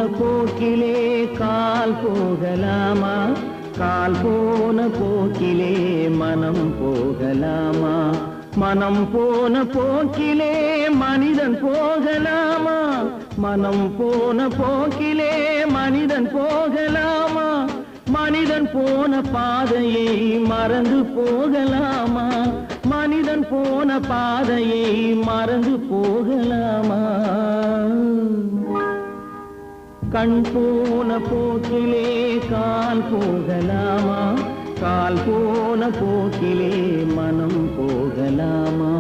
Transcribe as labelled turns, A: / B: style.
A: போக்கிலே கால் போகலாமா? கால் போன போக்கிலே மனம் போகலாமா? மனம் போன போக்கிலே மனிதன் போகலாமா? மனம் போன போக்கிலே மனிதன் போகலாமா? மனிதன் போன பாதையை மறந்து போகலாமா? மனிதன் போன பாதையை மறந்து போகலாமா? கண் போன போக்கிலே கால் போகலாமா? கால் போன போக்கிலே மனம் போகலாமா?